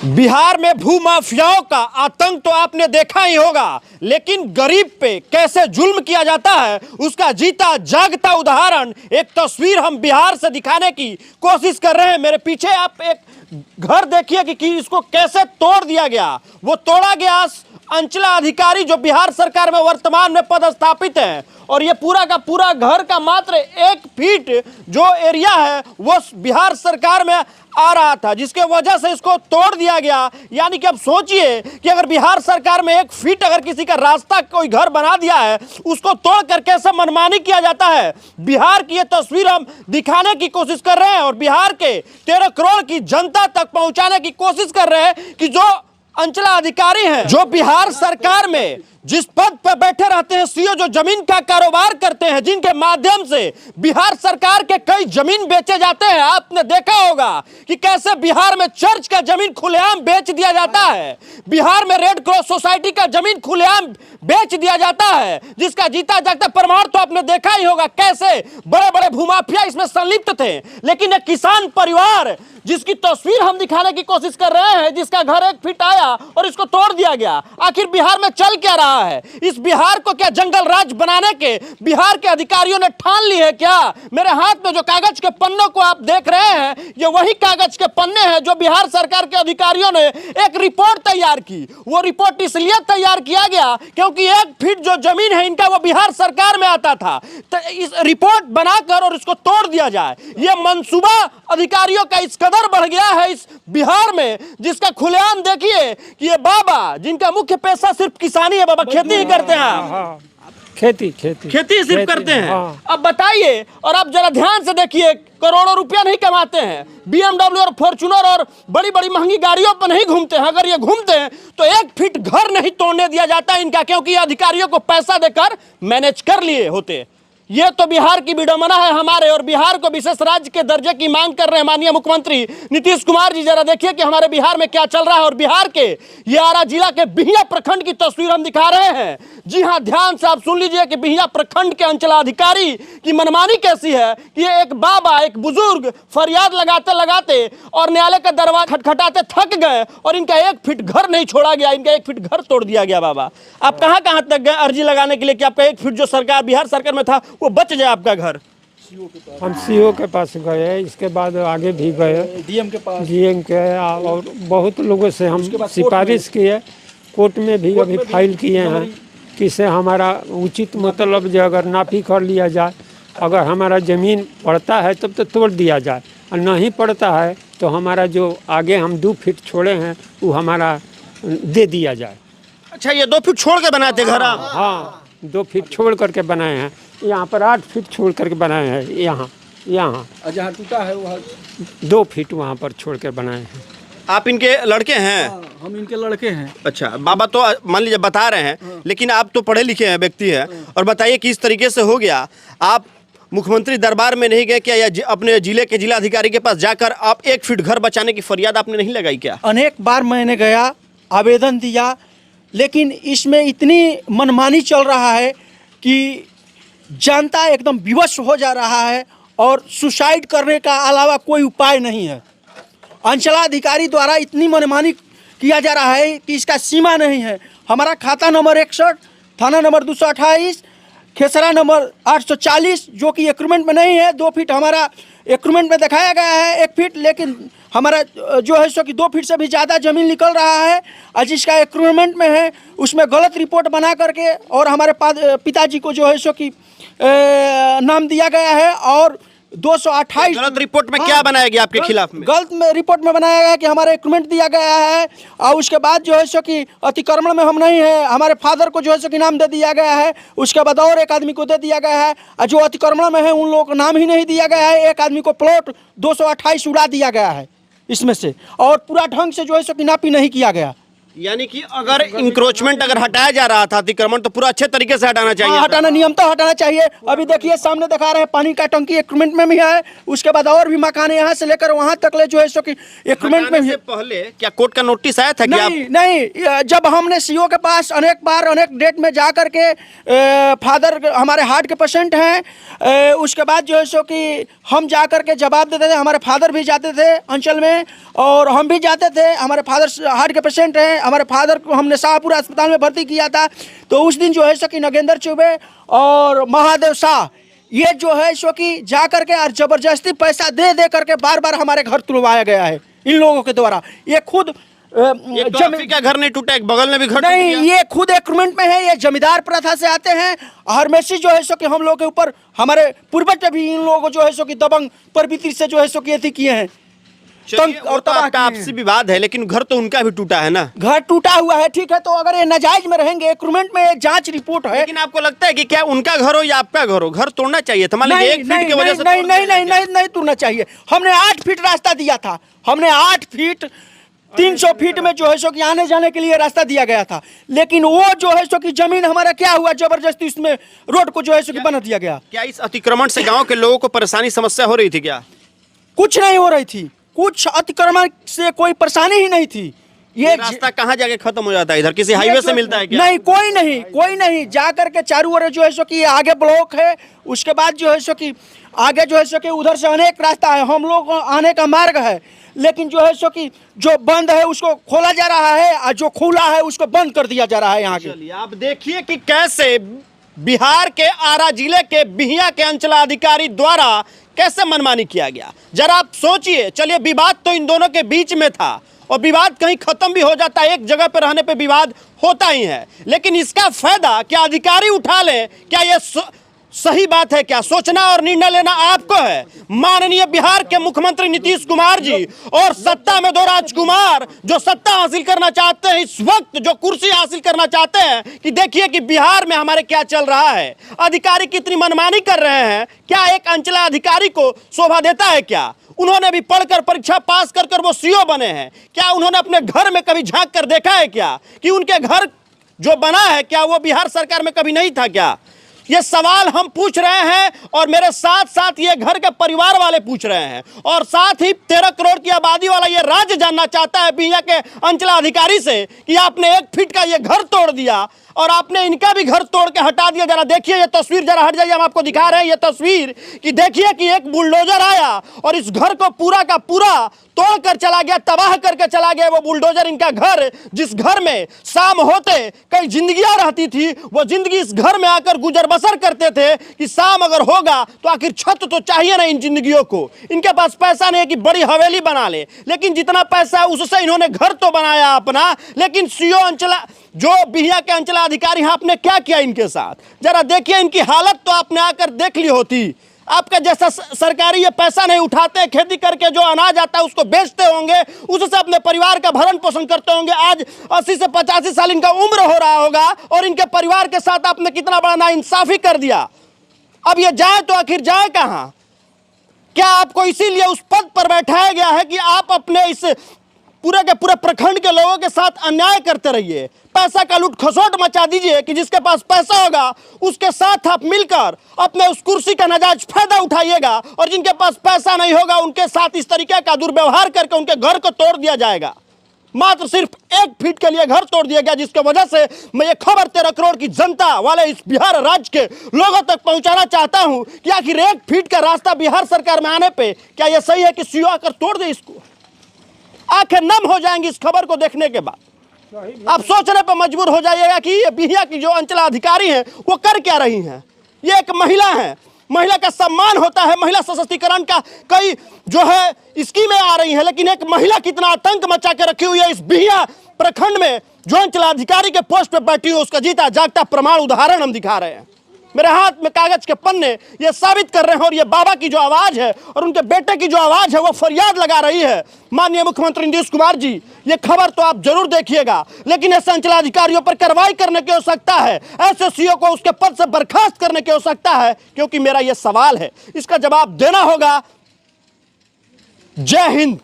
बिहार में भूमाफियाओं का आतंक तो आपने देखा ही होगा, लेकिन गरीब पे कैसे जुल्म किया जाता है उसका जीता जागता उदाहरण एक तस्वीर हम बिहार से दिखाने की कोशिश कर रहे हैं। मेरे पीछे आप एक घर देखिए कि इसको कैसे तोड़ दिया गया। वो तोड़ा गया अंचला अधिकारी जो बिहार सरकार में वर्तमान में पदस्थापित है, और ये पूरा का पूरा घर का मात्र 1 फीट जो एरिया है वो बिहार सरकार में आ रहा था, जिसके वजह से इसको तोड़ दिया गया। यानी कि अब सोचिए कि अगर बिहार सरकार में 1 फीट अगर किसी का रास्ता कोई घर बना दिया है, उसको तोड़ कर कैसे मनमानी किया जाता है। बिहार की ये तस्वीर हम दिखाने की कोशिश कर रहे हैं और बिहार के 13 करोड़ की जनता तक पहुंचाने की कोशिश कर रहे हैं कि जो अंचला अधिकारी हैं, जो बिहार सरकार में जिस पद पर बैठे रहते हैं, सीओ जो जमीन का कारोबार करते हैं, जिनके माध्यम से बिहार सरकार के कई जमीन बेचे जाते हैं। आपने देखा होगा कि कैसे बिहार में चर्च का जमीन खुलेआम बेच दिया जाता है, बिहार में रेड क्रॉस सोसाइटी का जमीन खुलेआम बेच दिया जाता है, जिसका जीता जागता प्रमाण तो आपने देखा ही होगा कैसे बड़े बड़े भूमाफिया इसमें संलिप्त थे। लेकिन एक किसान परिवार जिसकी तस्वीर हम दिखाने की कोशिश कर रहे हैं, जिसका घर 1 फीट आया और इसको तोड़ दिया गया, आखिर बिहार में चल क्या रहा है? इस बिहार को क्या जंगल राज बनाने के बिहार के अधिकारियों ने ठान ली है क्या? मेरे हाथ में जो कागज के पन्नों को आप देख रहे हैं, ये वही कागज के पन्ने हैं जो बिहार सरकार के अधिकारियों ने एक रिपोर्ट तैयार की। वो रिपोर्ट इसलिए तैयार किया गया क्योंकि 1 फीट जो जमीन है इनका वो बिहार सरकार में आता था, तो इस रिपोर्ट बनाकर और इसको तोड़ दिया जाए। ये मंसूबा अधिकारियों का इस कदर बढ़ गया है इस बिहार में, जिसका खुलेआम देखिए कि ये बाबा जिनका मुख्य पेशा सिर्फ किसानी है। बाबा खेती ही करते हैं आप? खेती सिर्फ करते हैं। अब बताइए, और आप जरा ध्यान से देखिए, करोड़ों रुपया नहीं कमाते हैं, BMW और फॉर्च्यूनर और बड़ी बड़ी महंगी गाड़ियों पर नहीं घूमते हैं। अगर ये घूमते हैं तो 1 फीट घर नहीं तोड़ने दिया जाता इनका, क्योंकि ये अधिकारियों को पैसा देकर मैनेज कर लिए होते। ये तो बिहार की विडंबना है हमारे, और बिहार को विशेष राज्य के दर्जे की मांग कर रहे हैं माननीय मुख्यमंत्री नीतीश कुमार जी। जरा देखिए कि हमारे बिहार में क्या चल रहा है। और बिहार के ये आरा जिला के बिहिया प्रखंड की तस्वीर हम दिखा रहे हैं। जी हां, ध्यान से आप सुन लीजिए कि बिहिया प्रखंड के अंचलाधिकारी की मनमानी कैसी है कि ये एक बाबा, एक बुजुर्ग फरियाद लगाते लगाते और न्यायालय का दरवाजा खटखटाते थक गए और इनका 1 फीट घर नहीं छोड़ा गया, इनका 1 फीट घर तोड़ दिया गया। बाबा, आप कहां कहां तक गए अर्जी लगाने के लिए कि आपका 1 फीट जो सरकार बिहार सरकार में था वो बच जाए आपका घर? हम सीओ के पास गए, इसके बाद आगे भी गए, डीएम के पास, डीएम के, और बहुत लोगों से हम सिफारिश किए, कोर्ट में भी अभी फाइल किए हैं कि से हमारा उचित मतलब जो अगर नापी कर लिया जाए, अगर हमारा ज़मीन पड़ता है तब तो तोड़ दिया जाए, और नहीं पड़ता है तो हमारा जो आगे हम 2 फीट छोड़े हैं वो हमारा दे दिया जाए। अच्छा, ये 2 फीट छोड़ के बनाते घर आप? हाँ, 2 फीट छोड़ करके बनाए हैं। यहाँ पर 8 फीट छोड़ करके बनाए हैं। यहाँ जहाँ टूटा है वहाँ 2 फीट वहाँ पर छोड़ कर बनाए हैं। आप इनके लड़के हैं? हम इनके लड़के हैं। अच्छा, बाबा तो मान लीजिए बता रहे हैं, लेकिन आप तो पढ़े लिखे हैं व्यक्ति हैं, और बताइए कि इस तरीके से हो गया। आप मुख्यमंत्री दरबार में नहीं गए क्या, या अपने जिले के जिलाधिकारी के पास जाकर आप 1 फीट घर बचाने की फरियाद आपने नहीं लगाई क्या? अनेक बार मैंने गया, आवेदन दिया, लेकिन इसमें इतनी मनमानी चल रहा है कि जनता एकदम विवश हो जा रहा है और सुसाइड करने का अलावा कोई उपाय नहीं है। अंचलाधिकारी द्वारा इतनी मनमानी किया जा रहा है कि इसका सीमा नहीं है। हमारा खाता नंबर 61, थाना नंबर 228, खेसरा नंबर 840 जो कि एग्रीमेंट में नहीं है। 2 फीट हमारा एग्रीमेंट में दिखाया गया है 1 फीट, लेकिन हमारा जो है सो कि 2 फीट से भी ज़्यादा ज़मीन निकल रहा है, और जिसका एग्रीमेंट में है उसमें गलत रिपोर्ट बना करके और हमारे पिताजी को जो है सो कि नाम दिया गया है। और 228 गलत रिपोर्ट में क्या बनाया गया आपके खिलाफ में? गलत में रिपोर्ट में बनाया गया है कि हमारा एग्रीमेंट दिया गया है, और उसके बाद जो है सो कि अतिक्रमण में हम नहीं है, हमारे फादर को जो है सो कि नाम दे दिया गया है, उसके बाद और एक आदमी को दे दिया गया है, और जो अतिक्रमण में है उन लोगों को नाम ही नहीं दिया गया है। एक आदमी को प्लॉट 228 उड़ा दिया गया है इसमें से, और पूरा ढंग से जो है सो कि नापी नहीं किया गया। यानी कि अगर इंक्रोचमेंट अगर हटाया जा रहा था, अतिक्रमण, तो पूरा अच्छे तरीके से हटाना चाहिए। हाँ, हटाना नियम तो हटाना चाहिए। अभी देखिए सामने दिखा रहे हैं पानी का टंकी एक्विपमेंट में भी है, उसके बाद और भी मकान है, यहाँ से लेकर वहाँ तक ले जो है सो कि एक्विपमेंट में भी। से पहले क्या कोर्ट का नोटिस आया था कि नहीं नहीं, जब हमने सीओ के पास अनेक बार अनेक डेट में जा करके फादर हमारे हार्ट के पेशेंट हैं, उसके बाद जो है सो कि हम जा करके जवाब देते थे। हमारे फादर भी जाते थे अंचल में और हम भी जाते थे। हमारे फादर हार्ट के पेशेंट हैं, हमारे फादर को हमने शाहपुरा अस्पताल में भर्ती किया था। तो उस दिन जो है सो कि नगेंद्र चौबे और महादेव शाह ये जो है सो कि जा करके और जबरदस्ती पैसा दे दे करके बार बार हमारे घर तुड़वाया गया है इन लोगों के द्वारा। ये खुद एक तो आपकी का घर नहीं टूटा, एक बगल में भी घर टूट नहीं, गया। ये खुद एग्रीमेंट में है। ये जमींदार प्रथा से आते हैं। हरमेशी जो है सो कि हम लोग के ऊपर हमारे पूर्वज भी इन लोगों को जो है सो कि दबंग प्रवृत्ति से जो है सो कि एथी किए हैं। चलिए, वो तो आपका आपसी विवाद है, लेकिन घर तो उनका भी टूटा है ना। घर टूटा हुआ है, ठीक है, तो अगर ये नाजायज में रहेंगे, एग्रीमेंट में जांच रिपोर्ट है। लेकिन आपको लगता है कि क्या उनका घर हो या आपका घर हो, घर तोड़ना चाहिए था? मान लीजिए नहीं 1 फीट की वजह से नहीं नहीं नहीं नहीं नहीं तोड़ना चाहिए। हमने 8 फीट रास्ता दिया था। हमने 8 फीट 300 फीट में जो है सो कि आने जाने के लिए रास्ता दिया गया था, लेकिन वो जो है सो कि जमीन हमारा क्या हुआ, जबरदस्ती उसमें रोड को जो है सो कि बना दिया गया। क्या इस अतिक्रमण से गांव के लोगों को परेशानी समस्या हो रही थी? क्या कुछ नहीं हो रही थी, कुछ अतिक्रमण से कोई परेशानी ही नहीं थी। ये रास्ता कहाँ जाके खत्म हो जाता है? इधर किसी हाईवे से मिलता है क्या? नहीं, कोई नहीं। जा करके चारों ओर जो है सो कि आगे ब्लॉक है, उसके बाद जो है सो कि आगे जो है सो कि उधर से अनेक रास्ता है, हम लोग आने का मार्ग है, लेकिन जो है सो कि जो बंद है उसको खोला जा रहा है और जो खुला है उसको बंद कर दिया जा रहा है यहाँ के। चलिए आप देखिए कि कैसे बिहार के आरा जिले के बिहिया के अंचलाधिकारी द्वारा कैसे मनमानी किया गया। जरा आप सोचिए। चलिए, विवाद तो इन दोनों के बीच में था और विवाद कहीं खत्म भी हो जाता है, एक जगह पर रहने पे विवाद होता ही है, लेकिन इसका फायदा क्या अधिकारी उठा लें? क्या ये सही बात है? क्या सोचना और निर्णय लेना आपको है। माननीय बिहार के मुख्यमंत्री नीतीश कुमार जी और सत्ता में 2 राजकुमार जो सत्ता हासिल करना चाहते हैं, इस वक्त जो कुर्सी हासिल करना चाहते हैं, कि देखिए कि बिहार में हमारे क्या चल रहा है, अधिकारी कितनी मनमानी कर रहे हैं। क्या एक अंचलाधिकारी को शोभा देता है? क्या उन्होंने भी पढ़कर परीक्षा पास कर वो सीओ बने हैं? क्या उन्होंने अपने घर में कभी झांक कर देखा है क्या कि उनके घर जो बना है क्या वो बिहार सरकार में कभी नहीं था? क्या ये सवाल हम पूछ रहे हैं और मेरे साथ साथ ये घर के परिवार वाले पूछ रहे हैं, और साथ ही 13 करोड़ की आबादी वाला ये राज्य जानना चाहता है बिहिया के अंचलाधिकारी से कि आपने 1 फीट का ये घर तोड़ दिया और आपने इनका भी घर तोड़ के हटा दिया। जरा देखिए ये तस्वीर, जरा हट जाइए, हम आपको दिखा रहे हैं ये तस्वीर कि देखिए कि एक बुलडोजर आया और इस घर को पूरा का पूरा तोड़ कर चला गया, तबाह करके चला गया वो बुलडोजर। इनका घर, जिस घर में शाम होते कई जिंदगियां रहती थी, वो जिंदगी इस घर में आकर गुजर बसर करते थे कि शाम अगर होगा तो आखिर छत तो चाहिए ना इन जिंदगियों को। इनके पास पैसा नहीं है कि बड़ी हवेली बना ले, लेकिन जितना पैसा है उससे इन्होंने घर तो बनाया अपना। लेकिन सीओ अंचला जो बिहिया के अंचलाधिकारी हैं, आपने क्या किया इनके साथ? जरा देखिए, इनकी हालत तो आपने आकर देख ली होती। आपका जैसा सरकारी ये पैसा नहीं उठाते, खेती करके जो अनाज आता है उसको बेचते होंगे, उससे अपने परिवार का भरण पोषण करते होंगे। आज 80 से 85 साल इनका उम्र हो रहा होगा और इनके परिवार के साथ आपने कितना बड़ा नाइंसाफी कर दिया। अब ये जाए तो आखिर जाए कहाँ? क्या आपको इसीलिए उस पद पर बैठाया गया है कि आप अपने इस पूरे के पूरे प्रखंड के लोगों के साथ अन्याय करते रहिए, पैसा का लूट खसोट मचा दीजिए कि जिसके पास पैसा होगा उसके साथ आप मिलकर अपने उस कुर्सी का नाजायज फायदा उठाइएगा, और जिनके पास पैसा नहीं होगा उनके साथ इस तरीके का दुर्व्यवहार करके उनके घर को तोड़ दिया जाएगा। मात्र सिर्फ 1 फीट के लिए घर तोड़ दिया गया, जिसके वजह से मैं ये खबर 13 करोड़ की जनता वाले इस बिहार राज्य के लोगों तक पहुंचाना चाहता हूं कि आखिर 1 फीट का रास्ता बिहार सरकार में आने पे क्या यह सही है कि सीओ आकर तोड़ दे इसको? आंखें नम हो जाएंगी इस खबर को देखने के बाद। आप सोचने पर मजबूर हो जाइएगा कि ये बिहिया की जो अंचलाधिकारी हैं वो कर क्या रही हैं। ये एक महिला है, महिला का सम्मान होता है, महिला सशक्तिकरण का कई जो है स्कीमें आ रही हैं, लेकिन एक महिला कितना आतंक मचा के रखी हुई है इस बिहिया प्रखंड में, जो अंचलाधिकारी के पोस्ट पे बैठी हुई, उसका जीता जागता प्रमाण उदाहरण हम दिखा रहे हैं। मेरे हाथ में कागज के पन्ने ये साबित कर रहे हैं, और ये बाबा की जो आवाज है और उनके बेटे की जो आवाज है वो फरियाद लगा रही है। माननीय मुख्यमंत्री नीतीश कुमार जी, ये खबर तो आप जरूर देखिएगा, लेकिन ऐसे अंचलाधिकारियों पर कार्रवाई करने की आवश्यकता है, ऐसे सीओ को उसके पद से बर्खास्त करने की आवश्यकता है, क्योंकि मेरा ये सवाल है, इसका जवाब देना होगा। जय हिंद।